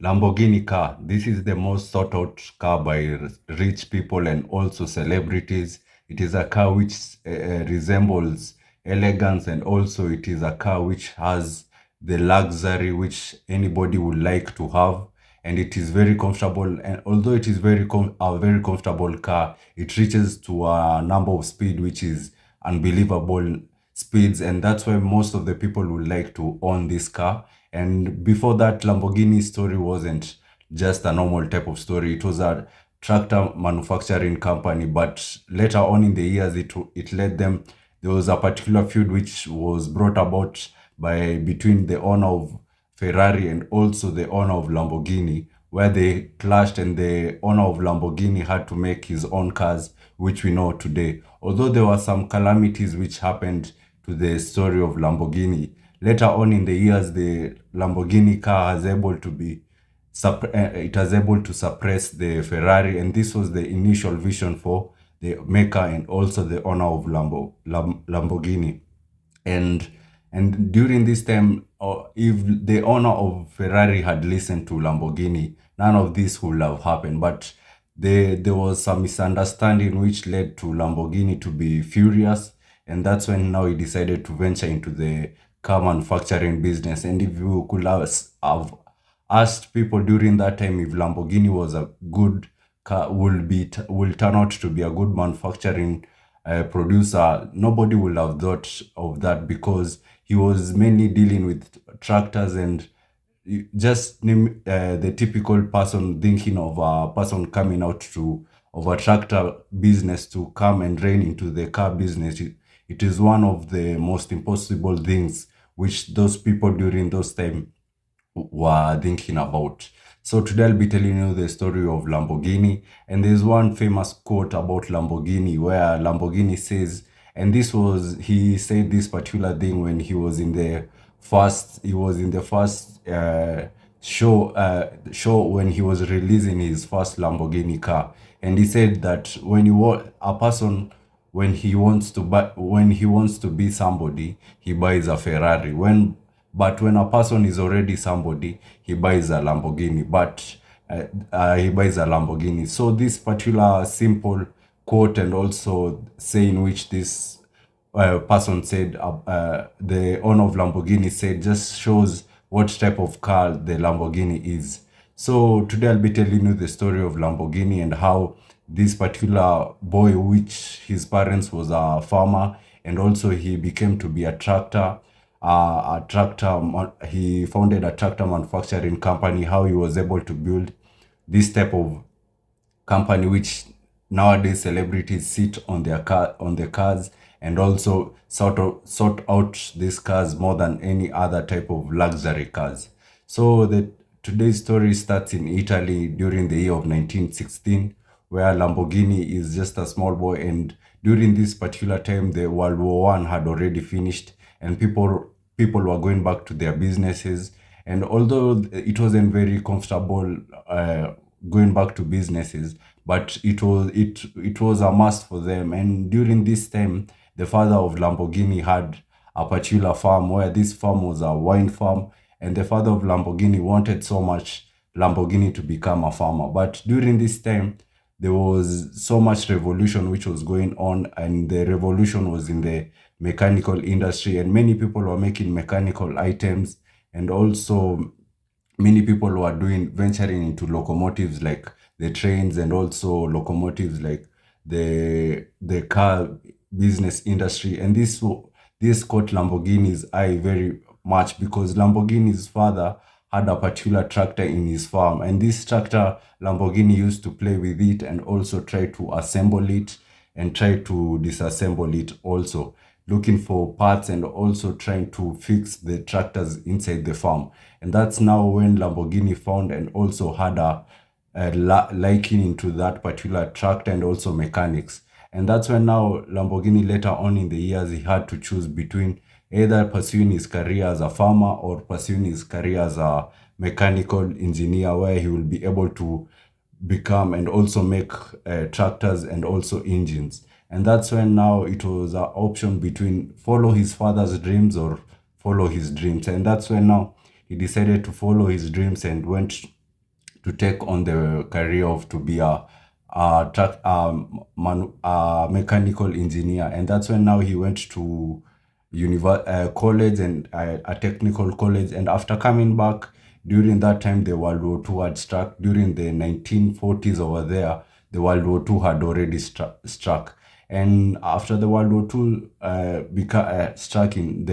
Lamborghini car. This is the most sought out car by rich people and also celebrities. It is a car which resembles elegance, and also it is a car which has the luxury which anybody would like to have. And it is very comfortable. And although it is a very comfortable car, it reaches to a number of speed which is unbelievable speeds, and that's why most of the people would like to own this car. And before that, Lamborghini story wasn't just a normal type of story. It was a tractor manufacturing company, but later on in the years, it led them. There was a particular feud which was brought about by between the owner of Ferrari and also the owner of Lamborghini, where they clashed, and the owner of Lamborghini had to make his own cars, which we know today. Although there were some calamities which happened to the story of Lamborghini, later on in the years, the Lamborghini car has able to be it was able to suppress the Ferrari, and this was the initial vision for the maker and also the owner of Lamborghini. And and during this time, if the owner of Ferrari had listened to Lamborghini, none of this would have happened. But there was some misunderstanding which led to Lamborghini to be furious, and that's when now he decided to venture into the car manufacturing business. And if you could have asked people during that time if Lamborghini was a good car, will turn out to be a good manufacturing producer, nobody would have thought of that, because he was mainly dealing with tractors. And just name the typical person thinking of a person coming out to of a tractor business to come and reign into the car business. It is one of the most impossible things which those people during those time were thinking about. So today I'll be telling you the story of Lamborghini. And there's one famous quote about Lamborghini where Lamborghini says, and he said this particular thing when he was in the first show when he was releasing his first Lamborghini car. And he said that when you want a person, when he wants to be somebody, he buys a Ferrari. But when a person is already somebody, he buys a Lamborghini. He buys a Lamborghini. So this particular simple quote, and also saying which this person said, the owner of Lamborghini said, just shows what type of car the Lamborghini is. So today I'll be telling you the story of Lamborghini and how this particular boy, which his parents was a farmer, and also he became to be he founded a tractor manufacturing company, how he was able to build this type of company which nowadays celebrities sit on their cars, and also sort out these cars more than any other type of luxury cars. So the today's story starts in Italy during the year of 1916, where Lamborghini is just a small boy. And during this particular time, the World War One had already finished, and people were going back to their businesses. And although it wasn't very comfortable going back to businesses, but it was a must for them. And during this time, the father of Lamborghini had a particular farm, where this farm was a wine farm, and the father of Lamborghini wanted so much Lamborghini to become a farmer. But during this time, there was so much revolution which was going on, and the revolution was in the mechanical industry, and many people were making mechanical items, and also many people were doing venturing into locomotives like the trains, and also locomotives like the car business industry. And this caught Lamborghini's eye very much, because Lamborghini's father had a particular tractor in his farm, and this tractor Lamborghini used to play with it and also try to assemble it and try to disassemble it also, looking for parts and also trying to fix the tractors inside the farm. And that's now when Lamborghini found and also had a liking into that particular tractor and also mechanics. And that's when now Lamborghini later on in the years, he had to choose between either pursuing his career as a farmer or pursuing his career as a mechanical engineer, where he will be able to become and also make tractors and also engines. And that's when now it was an option between follow his father's dreams or follow his dreams. And that's when now he decided to follow his dreams and went to take on the career of to be a mechanical engineer. And that's when now he went to college and a technical college. And after coming back, during that time, the World War II had struck. During the 1940s over there, the World War II had already struck. And after the World War II struck in,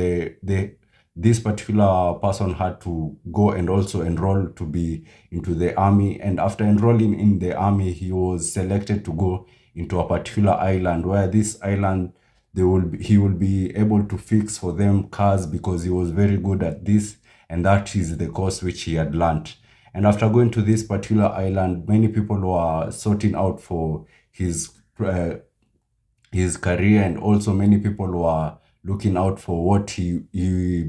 this particular person had to go and also enroll to be into the army. And after enrolling in the army, he was selected to go into a particular island, where this island he will be able to fix for them cars, because he was very good at this, and that is the course which he had learned. And after going to this particular island, many people were sorting out for his uh, his career, and also many people were looking out for what he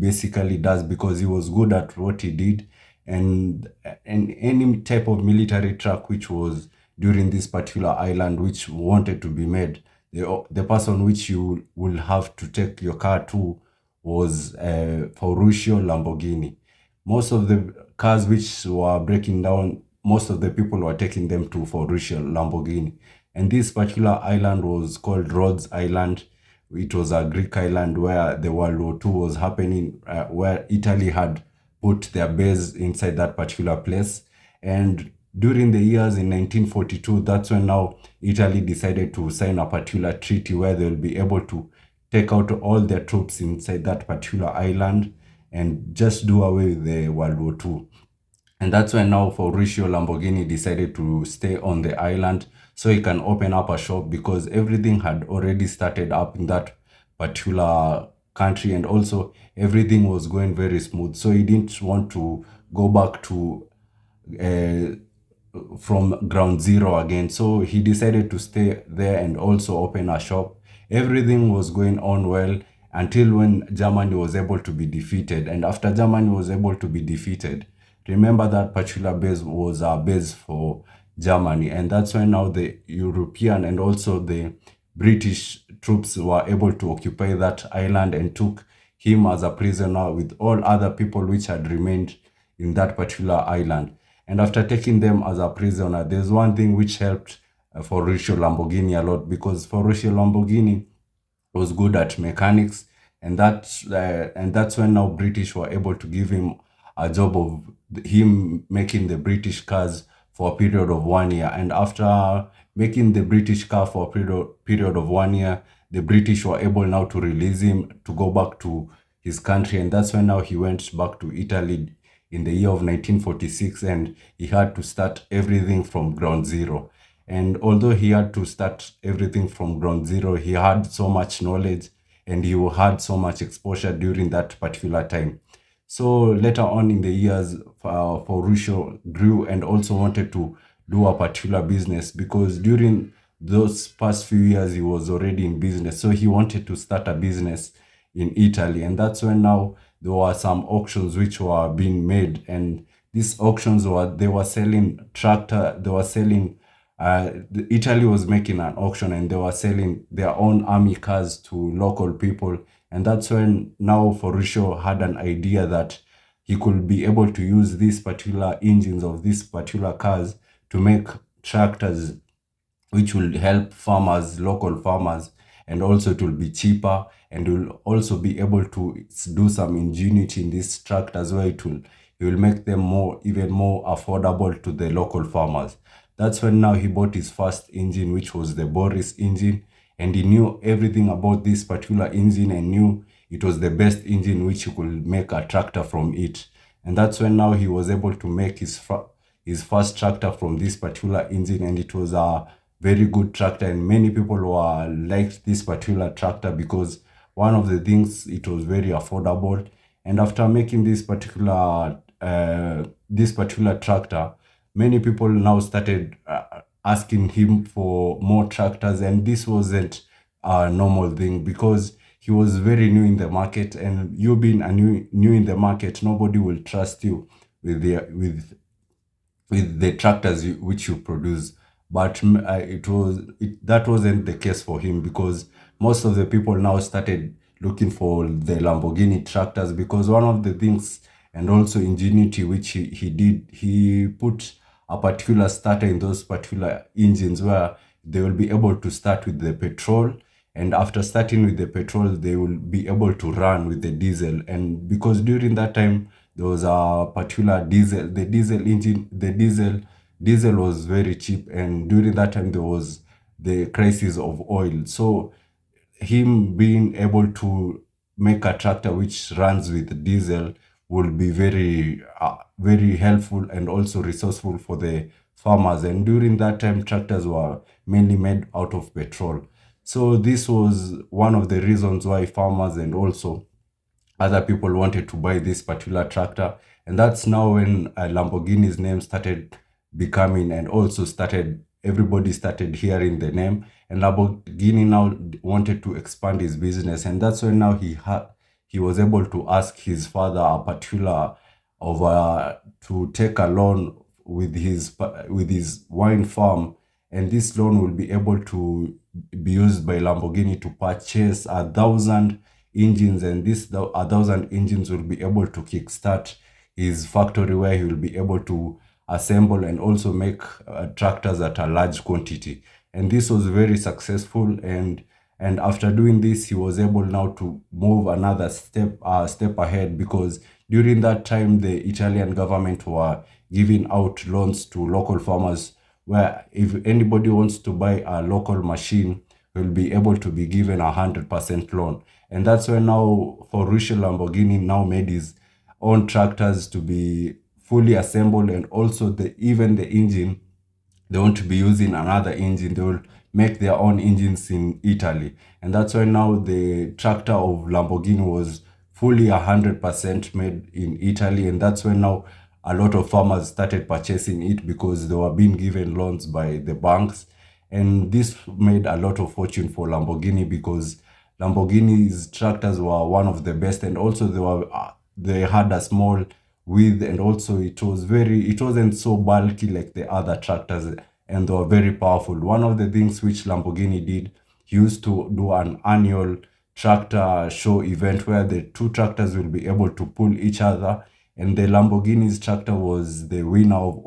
basically does, because he was good at what he did. And any type of military truck which was during this particular island which wanted to be made, the person which you will have to take your car to was Ferruccio Lamborghini. Most of the cars which were breaking down, most of the people were taking them to Ferruccio Lamborghini. And this particular island was called Rhodes Island. It was a Greek island where the World War II was happening, where Italy had put their base inside that particular place. And during the years in 1942, that's when now Italy decided to sign a particular treaty where they'll be able to take out all their troops inside that particular island and just do away with the World War II. And that's when now Mauricio Lamborghini decided to stay on the island so he can open up a shop, because everything had already started up in that particular country, and also everything was going very smooth. So he didn't want to go back to uh, from ground zero again. So he decided to stay there and also open a shop. Everything was going on well until when Germany was able to be defeated. And after Germany was able to be defeated, remember that particular base was a base for Germany. And that's when now the European and also the British troops were able to occupy that island and took him as a prisoner with all other people which had remained in that particular island. And after taking them as a prisoner, there's one thing which helped Ferruccio Lamborghini a lot, because Ferruccio Lamborghini was good at mechanics, and that's when now British were able to give him a job of him making the British cars for a period of 1 year. And after making the British car for a period of 1 year, the British were able now to release him to go back to his country. And that's when now he went back to Italy in the year of 1946, and he had to start everything from ground zero. And although he had to start everything from ground zero, he had so much knowledge and he had so much exposure during that particular time. So later on in the years, Ruscio grew and also wanted to do a particular business, because during those past few years he was already in business. So he wanted to start a business in Italy, and that's when now there were some auctions which were being made, and these auctions were selling tractor, they were selling Italy was making an auction and they were selling their own army cars to local people. And that's when now Ferruccio had an idea that he could be able to use these particular engines of these particular cars to make tractors which will help farmers, local farmers, and also it will be cheaper, and will also be able to do some ingenuity in this tractors where it will make them even more affordable to the local farmers. That's when now he bought his first engine, which was the Boris engine, and he knew everything about this particular engine and knew it was the best engine which he could make a tractor from it. And that's when now he was able to make his first tractor from this particular engine, and it was a very good tractor, and many people were liked this particular tractor because one of the things, it was very affordable. And after making this particular tractor, many people now started asking him for more tractors, and this wasn't a normal thing, because he was very new in the market, and you being a new in the market, nobody will trust you with the tractors which you produce. But that wasn't the case for him, because most of the people now started looking for the Lamborghini tractors, because one of the things and also ingenuity which he did, he put a particular starter in those particular engines where they will be able to start with the petrol, and after starting with the petrol they will be able to run with the diesel. And because during that time there was a particular diesel, the diesel engine, the diesel was very cheap, and during that time there was the crisis of oil. So him being able to make a tractor which runs with diesel will be very helpful and also resourceful for the farmers. And during that time tractors were mainly made out of petrol. So this was one of the reasons why farmers and also other people wanted to buy this particular tractor. And that's now when Lamborghini's name started becoming, and also started, everybody started hearing the name. And Lamborghini now wanted to expand his business. And that's when now he was able to ask his father a particular of to take a loan with his wine farm. And this loan will be able to be used by Lamborghini to purchase 1,000 engines, and this 1,000 engines will be able to kickstart his factory, where he will be able to assemble and also make tractors at a large quantity. And this was very successful. And after doing this, he was able now to move another step ahead, because during that time the Italian government were giving out loans to local farmers, where if anybody wants to buy a local machine, will be able to be given 100% loan. And that's when now Ferruccio Lamborghini now made his own tractors to be fully assembled, and also even the engine, they want to be using another engine, they will make their own engines in Italy. And that's why now the tractor of Lamborghini was fully 100% made in Italy. And that's when now a lot of farmers started purchasing it, because they were being given loans by the banks. And this made a lot of fortune for Lamborghini, because Lamborghini's tractors were one of the best, and also they had a small width, and also it wasn't so bulky like the other tractors, and they were very powerful. One of the things which Lamborghini did, he used to do an annual tractor show event where the two tractors will be able to pull each other, and the Lamborghini's tractor was the winner of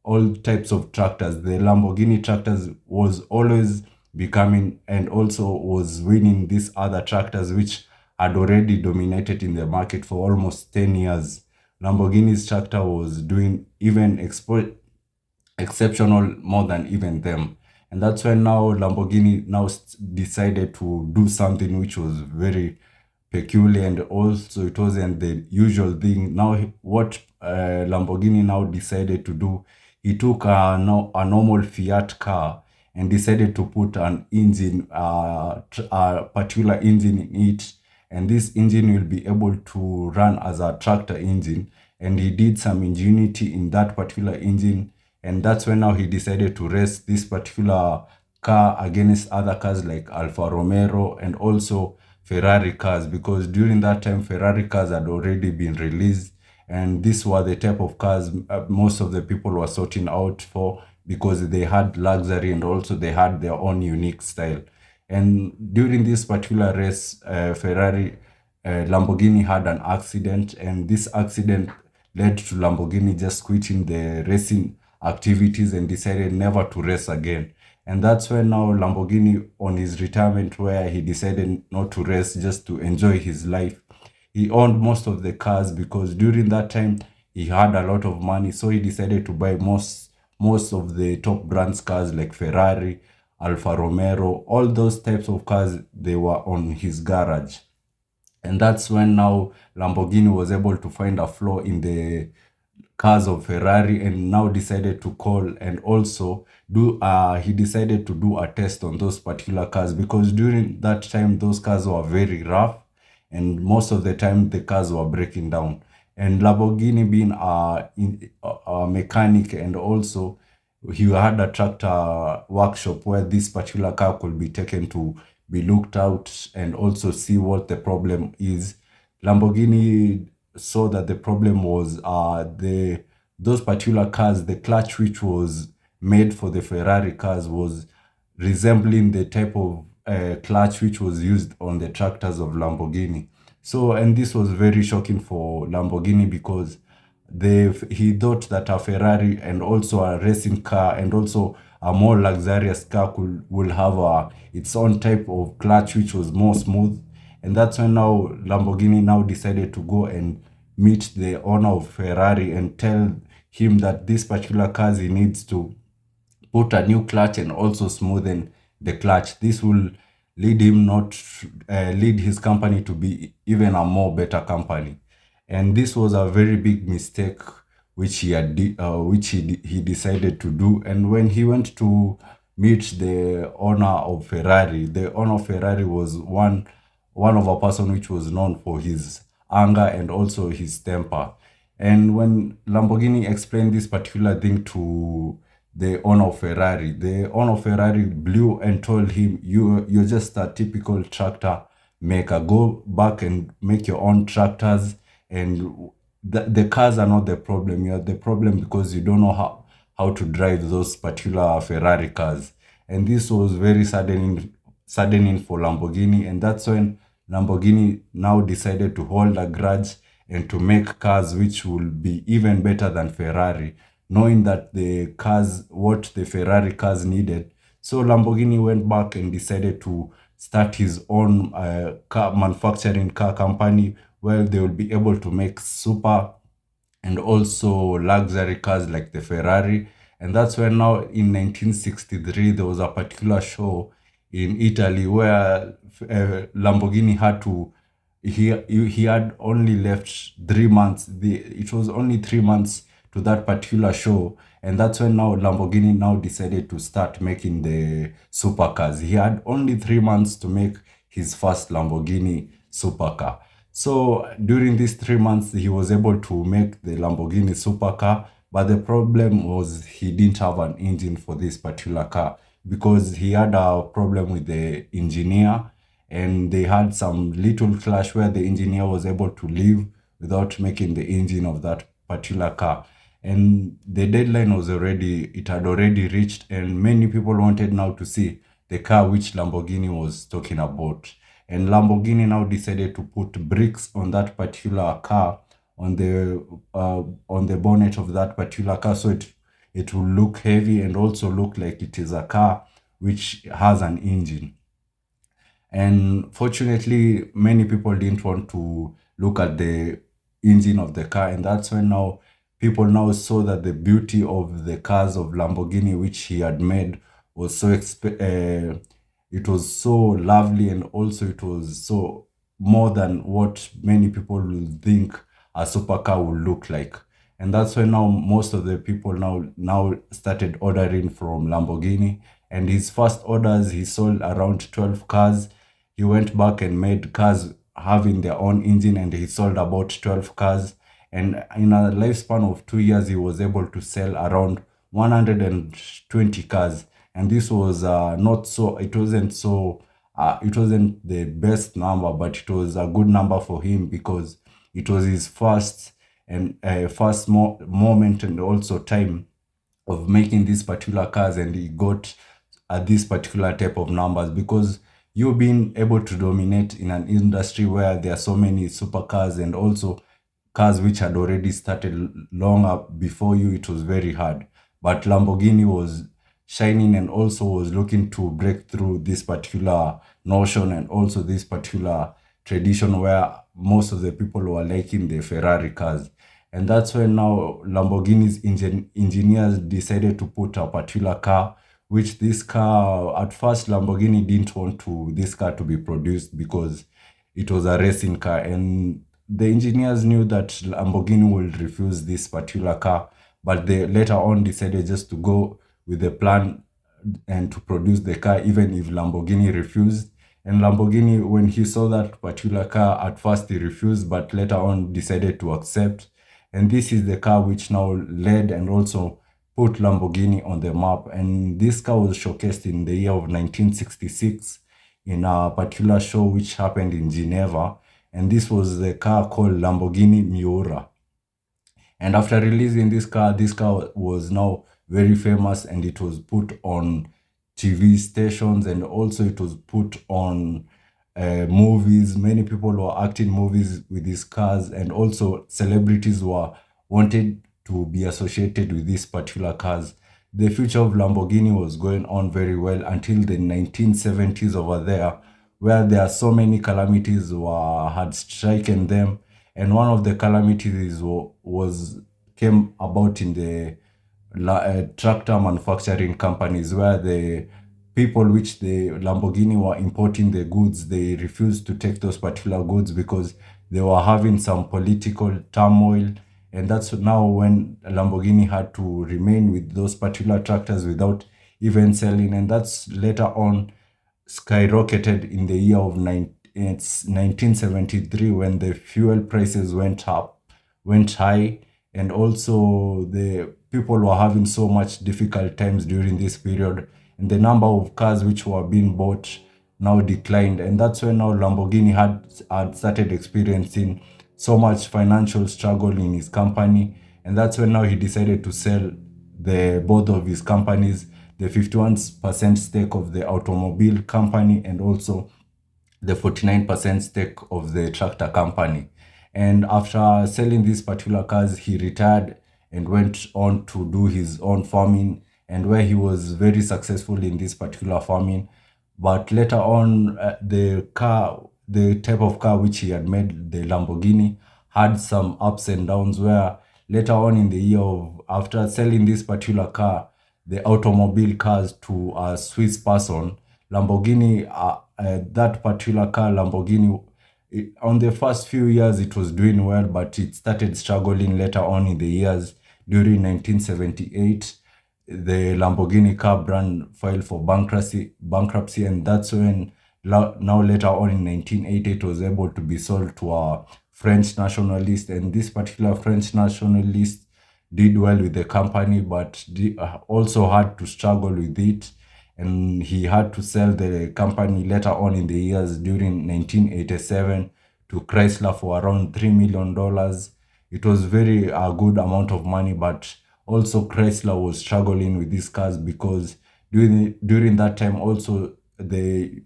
all types of tractors. The Lamborghini tractors was always becoming, and also was winning these other tractors which had already dominated in the market for almost 10 years. Lamborghini's tractor was doing even exceptional more than even them. And that's when now Lamborghini now decided to do something which was very peculiar, and also it wasn't the usual thing. Now what Lamborghini now decided to do, he took a normal Fiat car and decided to put an engine, a particular engine in it, and this engine will be able to run as a tractor engine. And he did some ingenuity in that particular engine, and that's when now he decided to race this particular car against other cars like Alfa Romeo and also Ferrari cars, because during that time Ferrari cars had already been released, and these were the type of cars most of the people were sorting out for, because they had luxury and also they had their own unique style. And during this particular race, Lamborghini had an accident, and this accident led to Lamborghini just quitting the racing activities and decided never to race again. And that's when now Lamborghini, on his retirement, where he decided not to race, just to enjoy his life, he owned most of the cars, because during that time he had a lot of money. So he decided to buy most of the top brands cars like Ferrari, Alfa Romeo, all those types of cars, they were on his garage. And that's when now Lamborghini was able to find a flaw in the cars of Ferrari, and now decided to call and also he decided to do a test on those particular cars, because during that time those cars were very rough, and most of the time the cars were breaking down. And Lamborghini, being a mechanic, and also he had a tractor workshop where this particular car could be taken to be looked out and also see what the problem is. Lamborghini saw that the problem was those particular cars, the clutch which was made for the Ferrari cars was resembling the type of clutch which was used on the tractors of Lamborghini. So, and this was very shocking for Lamborghini, because he thought that a Ferrari and also a racing car and also a more luxurious car will have its own type of clutch which was more smooth. And that's when now Lamborghini now decided to go and meet the owner of Ferrari and tell him that this particular car he needs to put a new clutch and also smoothen the clutch. This will lead him not lead his company to be even a more better company. And this was a very big mistake which he decided to do. And when he went to meet the owner of Ferrari, the owner of Ferrari was one of a person which was known for his anger and also his temper. And when Lamborghini explained this particular thing to the owner of Ferrari, the owner of Ferrari blew and told him, you're just a typical tractor maker. Go back and make your own tractors, and the cars are not the problem. You're the problem because you don't know how to drive those particular Ferrari cars. And this was very saddening for Lamborghini. And that's when Lamborghini now decided to hold a grudge and to make cars which will be even better than Ferrari, knowing that what the Ferrari cars needed. So Lamborghini went back and decided to start his own car manufacturing car company where they will be able to make super and also luxury cars like the Ferrari. And that's when now in 1963 there was a particular show in Italy where Lamborghini had to he had only left 3 months. It was only 3 months to that particular show, and that's when now Lamborghini now decided to start making the supercars. He had only 3 months to make his first Lamborghini supercar. So during these 3 months, he was able to make the Lamborghini supercar, but the problem was he didn't have an engine for this particular car because he had a problem with the engineer, and they had some little clash where the engineer was able to leave without making the engine of that particular car. And the deadline it had already reached, and many people wanted now to see the car which Lamborghini was talking about. And Lamborghini now decided to put bricks on that particular car, on the bonnet of that particular car, so it will look heavy and also look like it is a car which has an engine. And fortunately, many people didn't want to look at the engine of the car. And that's when now people now saw that the beauty of the cars of Lamborghini, which he had made, was it was so lovely, and also it was so more than what many people will think a supercar will look like. And that's when now most of the people now started ordering from Lamborghini. And his first orders, he sold around 12 cars. He went back and made cars having their own engine, and he sold about 12 cars. And in a lifespan of 2 years, he was able to sell around 120 cars. And this was not so, it wasn't the best number, but it was a good number for him because it was his first moment and also time of making these particular cars, and he got this particular type of numbers because you being able to dominate in an industry where there are so many supercars and also cars which had already started long up before you, it was very hard. But Lamborghini was shining and also was looking to break through this particular notion and also this particular tradition where most of the people were liking the Ferrari cars. And that's when now Lamborghini's engineers decided to put a particular car, which this car, at first Lamborghini didn't want this car to be produced because it was a racing car. And the engineers knew that Lamborghini would refuse this particular car, but they later on decided just to go with the plan and to produce the car even if Lamborghini refused. And Lamborghini, when he saw that particular car, at first he refused, but later on decided to accept. And this is the car which now led and also put Lamborghini on the map. And this car was showcased in the year of 1966 in a particular show which happened in Geneva. And this was the car called Lamborghini Miura. And after releasing this car was now very famous, and it was put on TV stations, and also it was put on movies. Many people were acting movies with these cars, and also celebrities were wanted to be associated with these particular cars. The future of Lamborghini was going on very well until the 1970s over there, where there are so many calamities had stricken them. And one of the calamities was came about in the tractor manufacturing companies, where the people which the Lamborghini were importing the goods, they refused to take those particular goods because they were having some political turmoil. And that's now when Lamborghini had to remain with those particular tractors without even selling. And that's later on skyrocketed in the year of 1973, when the fuel prices went high, and also the people were having so much difficult times during this period, and the number of cars which were being bought now declined. And that's when now Lamborghini had started experiencing so much financial struggle in his company. And that's when now he decided to sell the both of his companies, the 51% stake of the automobile company and also the 49% stake of the tractor company. And after selling these particular cars, he retired and went on to do his own farming, and where he was very successful in this particular farming. But later on, the type of car which he had made, the Lamborghini, had some ups and downs, where later on in the year of after selling this particular car, the automobile cars, to a Swiss person, Lamborghini, that particular car, Lamborghini, on the first few years it was doing well, but it started struggling later on in the years. During 1978, the Lamborghini car brand filed for bankruptcy, and that's when now later on in 1980 it was able to be sold to a French nationalist, and this particular French nationalist did well with the company, but also had to struggle with it, and he had to sell the company later on in the years during 1987 to Chrysler for around $3 million. It was very a good amount of money, but also Chrysler was struggling with these cars because during that time also the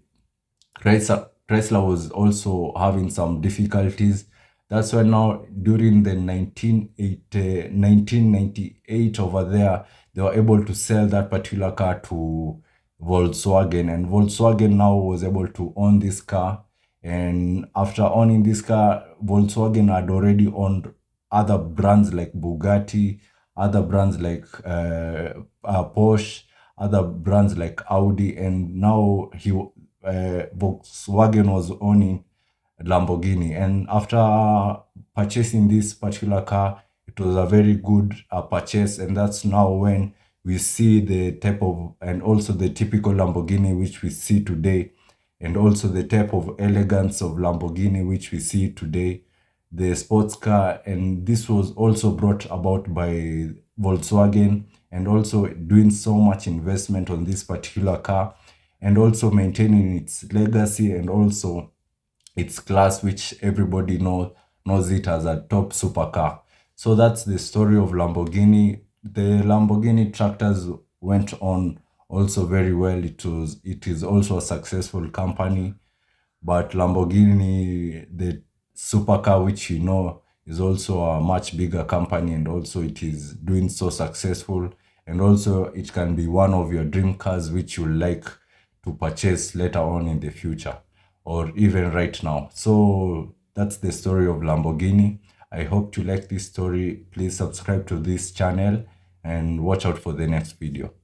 Chrysler was also having some difficulties. That's why now during the 1998 over there, they were able to sell that particular car to Volkswagen, and Volkswagen now was able to own this car. And after owning this car, Volkswagen had already owned other brands like Bugatti, other brands like Porsche, other brands like Audi, and now Volkswagen was owning Lamborghini. And after purchasing this particular car, it was a very good purchase, and that's now when we see the type of and also the typical Lamborghini which we see today, and also the type of elegance of Lamborghini which we see today, the sports car. And this was also brought about by Volkswagen, and also doing so much investment on this particular car, and also maintaining its legacy and also its class, which everybody knows it as a top supercar. So that's the story of Lamborghini. The Lamborghini tractors went on also very well. It is also a successful company, but Lamborghini, the supercar, which is also a much bigger company, and also it is doing so successful. And also it can be one of your dream cars which you like to purchase later on in the future, or even right now. So that's the story of Lamborghini. I hope you like this story. Please subscribe to this channel and watch out for the next video.